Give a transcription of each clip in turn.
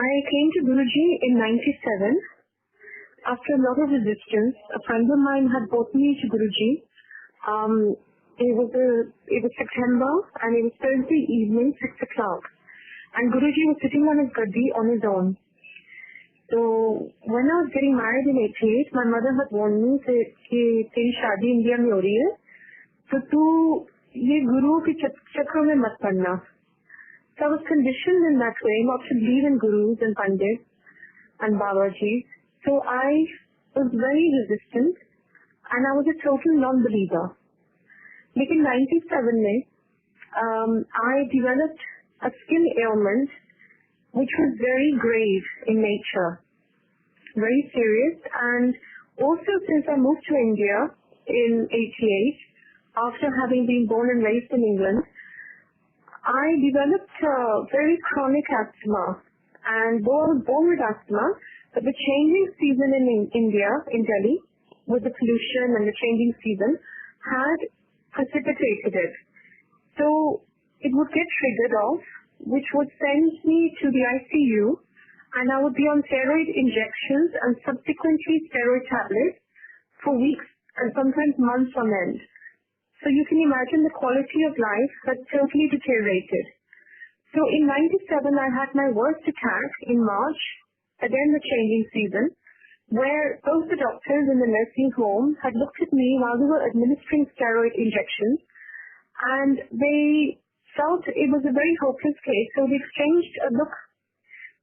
I came to Guruji in 97. After a lot of resistance, a friend of mine had brought me to Guruji. It was September and it was Thursday evening, 6 o'clock. And Guruji was sitting on his gaddi on his own. So when I was getting married in 88, my mother had warned me that तेरी शादी India में हो रही है, तो तू ये गुरु के चक्कर में मत पड़ना. So I was conditioned in that way not to believe in gurus and pandits and Babaji. So I was very resistant and I was a total non-believer. But in 97 में, I developed a skin ailment which was very grave in nature, very serious. And also since I moved to India in 88, after having been born and raised in England, I developed very chronic asthma. And though I was born with asthma, but the changing season in India, in Delhi, with the pollution and the changing season, had precipitated it. So it would get triggered off, which would send me to the ICU, and I would be on steroid injections and subsequently steroid tablets for weeks and sometimes months on end. So you can imagine the quality of life had totally deteriorated. So in 97, I had my worst attack in March, again the changing season, where both the doctors in the nursing home had looked at me while they were administering steroid injections, and they felt it was a very hopeless case. So they exchanged a look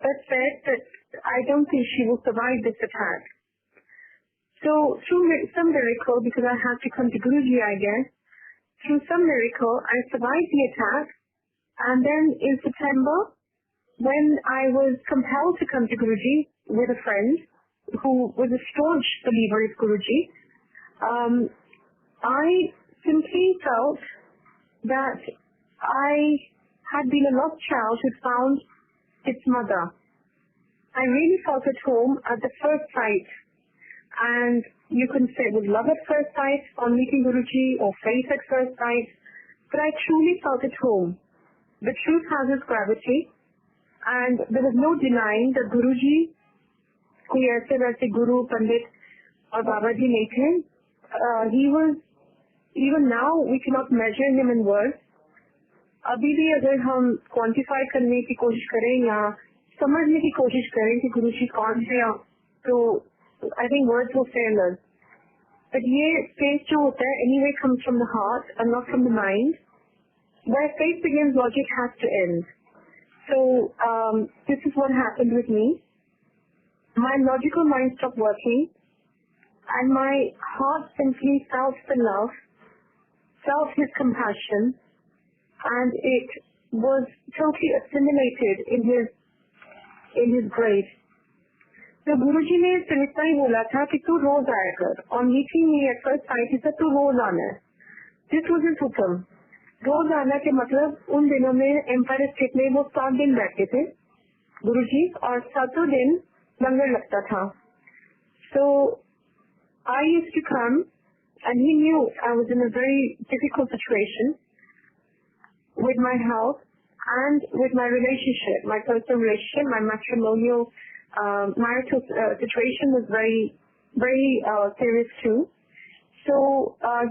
that said that I don't think she will survive this attack. So through some miracle, because I had to come to Guruji, I guess, through some miracle, I survived the attack. And then in September, when I was compelled to come to Guruji with a friend who was a staunch believer of Guruji, I simply felt that I had been a lost child who found its mother. I really felt at home at the first sight. And you can say it was love at first sight on meeting Guruji or faith at first sight, but I truly felt at home. The truth has its gravity, and there was no denying that Guruji, कोई ऐसे वैसे Guru, Pandit or Babaji नहीं थे. He was, even now we cannot measure him in words. अभी भी अगर हम quantify करने की कोशिश करें या समझने की कोशिश करें कि गुरुजी कौन थे, तो I think words will fail us. But ये faith जो होता है anyway comes from the heart and not from the mind. Where faith begins, logic has to end. So this is what happened with me. My logical mind stopped working, and my heart simply felt the love, felt his compassion, and it was totally assimilated in his grace. So Guruji ने सिर्फ इतना ही बोला था कि तू रोज आया कर. On meeting me at first sight, he said तू रोज आना है. This was his हुक्म. रोज आना के मतलब उन दिनों में एम्पायर स्टेट में वो 7 दिन बैठते थे गुरुजी, और 7 दिन लंगर लगता था. So I used to come, and he knew I was in a very difficult situation with my health and with my relationship, my personal relationship, my matrimonial marital situation was very, very serious too. So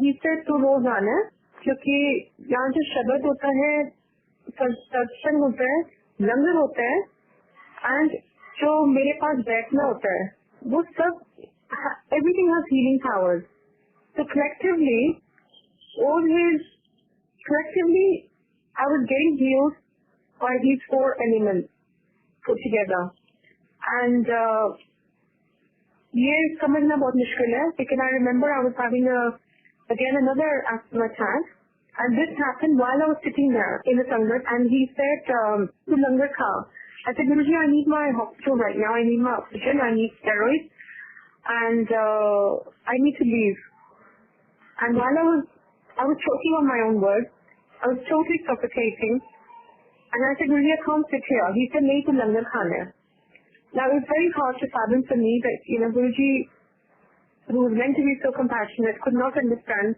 he said to रोज आना, क्योंकि यहाँ जो शब्द होता है, सत्संग होता है, लंगर होता है, and जो मेरे पास बैठना होता है, वो सब everything has healing powers. So collectively I was getting healed by these 4 elements put together. And ये समझना बहुत मुश्किल है, because I remember I was having another asthma attack, and this happened while I was sitting there in the sangat, and he said, "Tu langar kha." I said, "Guruji, I need my hospital right now. I need my oxygen. I need steroids, and I need to leave." And while I was choking on my own words, I was totally suffocating, and I said, "Guruji, I can't sit here." He said, "Nahi, tu langar khana hai." Now it was very hard to fathom for me that, Guruji, who was meant to be so compassionate, could not understand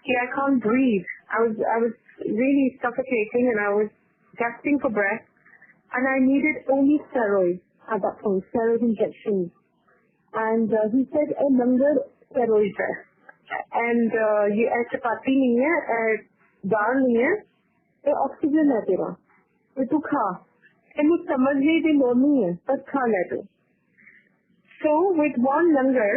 that I can't breathe. I was really suffocating, and I was gasping for breath. and I needed only steroids at that point, steroid injections. And he said, langar steroid hai. And ye chapati nahi hai, dal nahi hai, ye oxygen hai tera. Ye tu kha. And you samajh nahi the nahi hai, but kha le tu. So with one langar,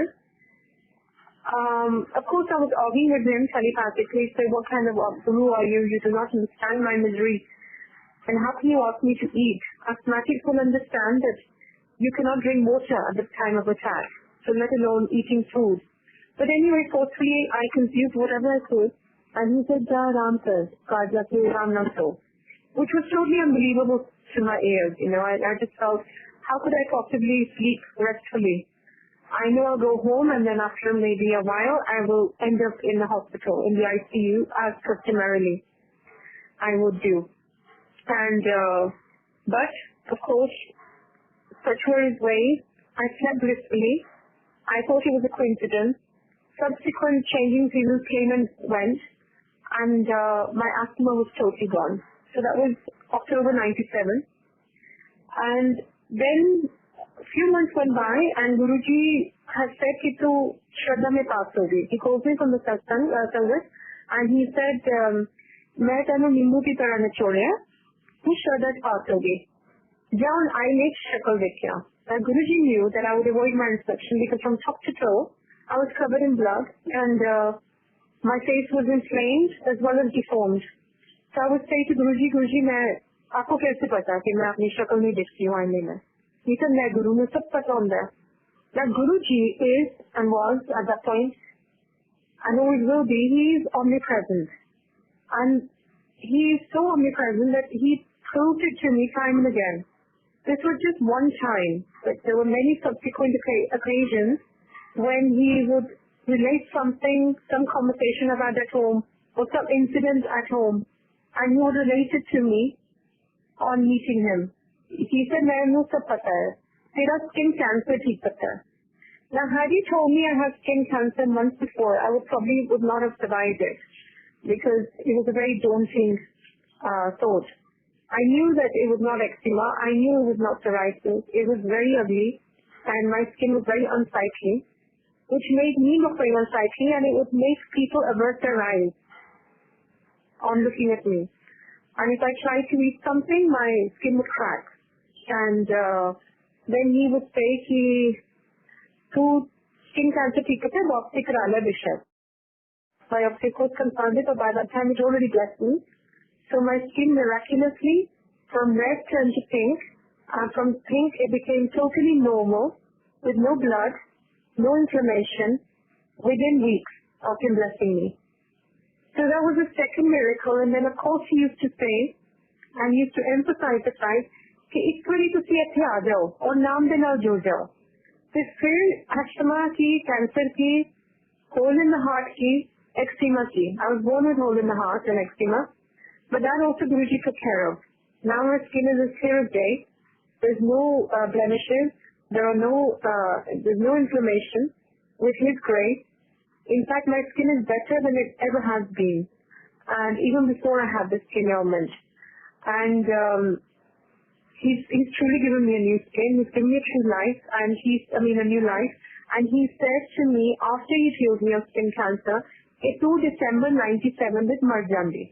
of course I was arguing with him telepathically, say, what kind of guru are you? You do not understand my misery. And how can you ask me to eat? Asthmatics will understand that you cannot drink water at the time of attack, so let alone eating food. But anyway, forcefully I consumed whatever I could, and he said, Ja Ram sir, Kaja ke Ram na so, which was totally unbelievable to my ears. I just felt, how could I possibly sleep restfully? I know I'll go home, and then after maybe a while, I will end up in the hospital, in the ICU, as customarily I would do. And, but, of course, such were his ways. I slept blissfully. I thought it was a coincidence. Subsequent changing seasons came and went, and my asthma was totally gone. So that was October 97. And then a few months went by, and Guruji has said कि तू श्रद्धा में पास होगी. He calls me from the satsang service, and he said, मैं तेनों नींबू की तरह निचोड़िया, तू श्रद्धा पास होगी. Down I made shakal देखिया. Guruji knew that I would avoid my inspection because from top to toe I was covered in blood, and my face was inflamed as well as deformed. So I would say to Guruji, Guruji, मैं आपको कैसे पता कि मैं अपनी शक्ल नहीं दिखती हूँ आईने में? He said, मैं गुरु में सब पता होता है. Now Guruji is and was at that point, and always will be, he is omnipresent. And he is so omnipresent that he proved it to me time and again. This was just one time, but there were many subsequent occasions when he would relate something, some conversation I've had at home, or some incident at home, and he would relate it to me on meeting him. He said, "Mainu sab pata hai. Tera skin cancer theek pata hai." Now, had he told me I have skin cancer months before, I would not have survived it, because it was a very daunting thought. I knew that it was not eczema. I knew it was not psoriasis. It was very ugly, and my skin was very unsightly, which made me look very unsightly, and it would make people avert their eyes on looking at me. And if I tried to eat something, my skin would crack. And then he would say, "Tu skin cancer theek hai, biopsy kara le bishar." Biopsy was confirmed, but by that time it already blessed me. So my skin miraculously, from red turned to pink, and from pink it became totally normal, with no blood, no inflammation, within weeks of him blessing me. So that was the second miracle. And then of course he used to say, and he used to emphasize the fact, कि एक बारी तुसी इत्थे आ जाओ और नाम दे नाल जुड़ जाओ. तो फिर अस्थमा की, कैंसर की, hole in the heart की, eczema की. I was born with hole in the heart and eczema, but that also Guruji took care of. Now my skin is as clear as day. There's no blemishes. There's no inflammation. With his grace, in fact, my skin is better than it ever has been, and even before I had this skin ailment. And he's truly given me a new skin. He's given me a true life, and a new life. And he said to me after he healed me of skin cancer, "It to December 97 with Marjandi."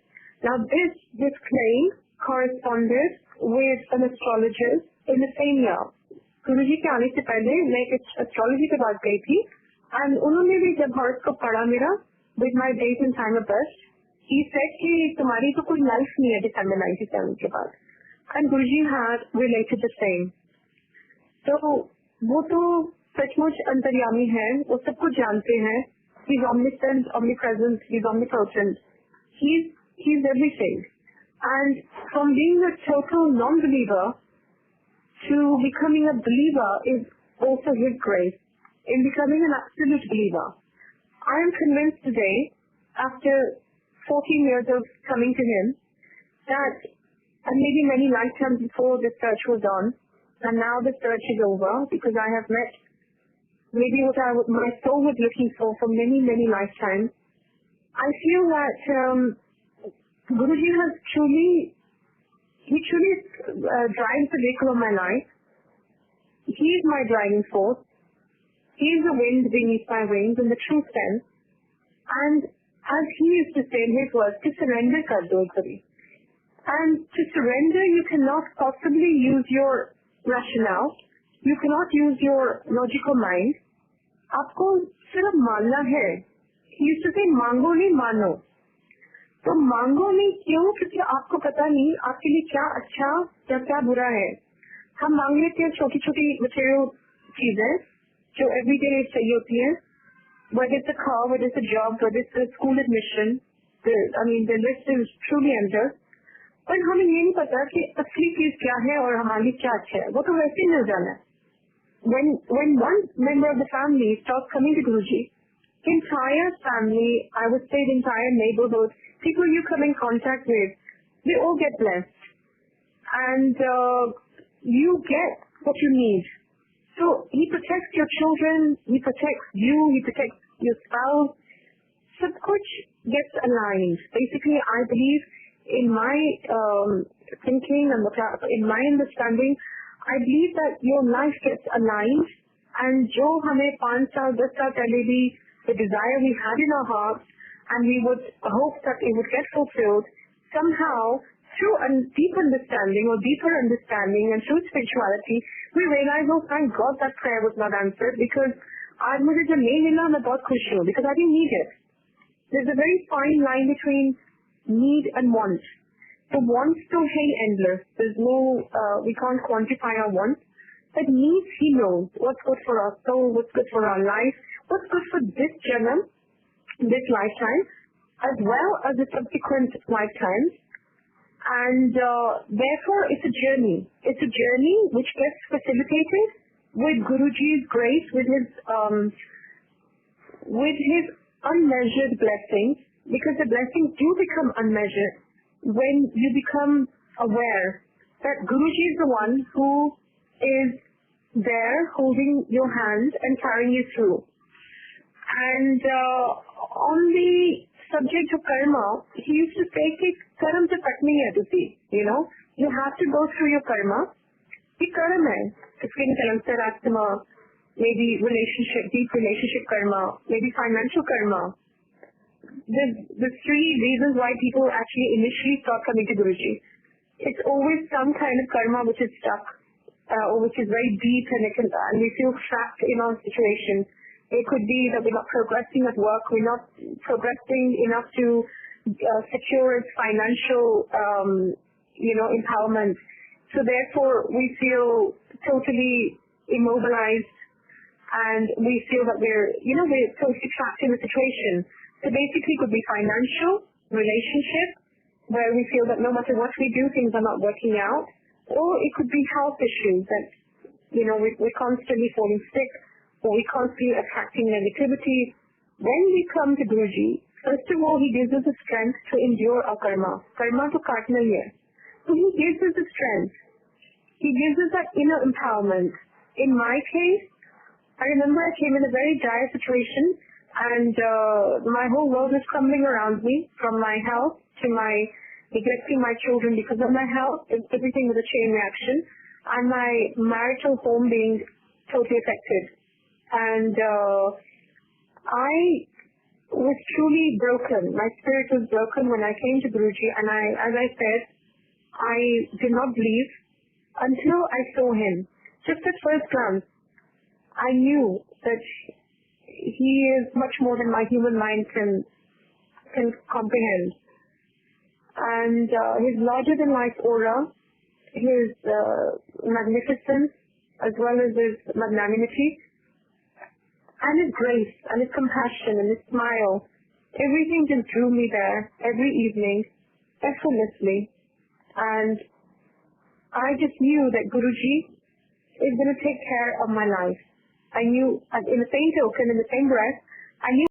Now this claim corresponded with an astrologist in the same year. Guruji के आने से पहले मैं एक astrology के पास गई थी, and उन्होंने भी जब horoscope पढ़ा मेरा with my date and time of birth, he said कि तुम्हारी तो कोई life नहीं है December 97 के बाद. And Guruji had related the same. So वो तो सचमुच अंतर्यामी है, वो सब कुछ जानते हैं. He's omniscient, omnipresent, he's omnipotent. He's everything. And from being a total non-believer to becoming a believer is also his grace. In becoming an absolute believer, I am convinced today, after 14 years of coming to him, that, and maybe many lifetimes before the search was on, and now the search is over because I have met maybe what my soul was looking for many, many lifetimes. I feel that Guruji has truly He truly drives the vehicle of my life. He is my driving force. He is the wind beneath my wings in the true sense. And as he used to say in his words, to surrender kar do kabhi. And to surrender, you cannot possibly use your rationale. You cannot use your logical mind. आपको सिर्फ मानना है. He used to say, मांगो नहीं मानो. तो मांगो नहीं क्यों? क्योंकि आपको पता नहीं आपके लिए क्या अच्छा या क्या बुरा है. हम मांग लेते हैं छोटी छोटी material चीजें जो everyday चाहिए होती हैं. Whether it's a car, whether it's a job, whether it's a school admission, the list is truly endless. पर हमें ये नहीं पता कि असली चीज क्या है और हमारे लिए क्या अच्छा है. वो तो वैसे ही मिल जाना है. When one member of the family starts coming to Guruji, the entire family, I would say the entire neighborhood, people you come in contact with, they all get blessed. And you get what you need. So he protects your children, he protects you, he protects your spouse. Sab kuch gets aligned. Basically, I believe in my thinking and in my understanding, I believe that your life gets aligned, and jo hame 5 saal, 10 saal pehle bhi, the desire we had in our hearts, and we would hope that it would get fulfilled, somehow through a deep understanding or deeper understanding and through spirituality, we realize, oh thank God that prayer was not answered, because aaj mujhe jo nahi mila, main bahut khush hu, because I didn't need it. There's a very fine line between need and want. The wants to hang endless. There's no, we can't quantify our wants. But needs, he knows what's good for our soul, what's good for our life, what's good for this janam, this lifetime, as well as the subsequent lifetimes. And therefore, it's a journey. It's a journey which gets facilitated with Guruji's grace, with his unmeasured blessings, because the blessings do become unmeasured when you become aware that Guruji is the one who is there holding your hand and carrying you through. And on the subject of karma, he used to say, karma se cut nahi hai tusi, you have to go through your karma. Ye karma hai, skin cancer, asthma, maybe deep relationship karma, maybe financial karma. The 3 reasons why people actually initially start coming to Guruji. It's always some kind of karma which is stuck, or which is very deep, and we feel trapped in our situation. It could be that we're not progressing at work, we're not progressing enough to secure its financial, empowerment. So therefore, we feel totally immobilized, and we feel that we're totally trapped in the situation. So basically it could be financial, relationship, where we feel that no matter what we do, things are not working out. Or it could be health issues that, we're constantly falling sick, or we're constantly attracting negativity. When we come to Guruji, first of all, he gives us the strength to endure our karma. Karma to kaatna hai. So he gives us the strength. He gives us that inner empowerment. In my case, I remember I came in a very dire situation, and my whole world was crumbling around me, from my health to my neglecting my children because of my health. Everything was a chain reaction, and my marital home being totally affected. And I was truly broken. My spirit was broken when I came to Guruji, and as I said, I did not believe until I saw him. Just at first glance, I knew that he is much more than my human mind can comprehend. And his larger-than-life aura, his magnificence, as well as his magnanimity, and his grace, and his compassion, and his smile, everything just drew me there every evening, effortlessly. And I just knew that Guruji is going to take care of my life. I knew, in the same token, in the same breath, I knew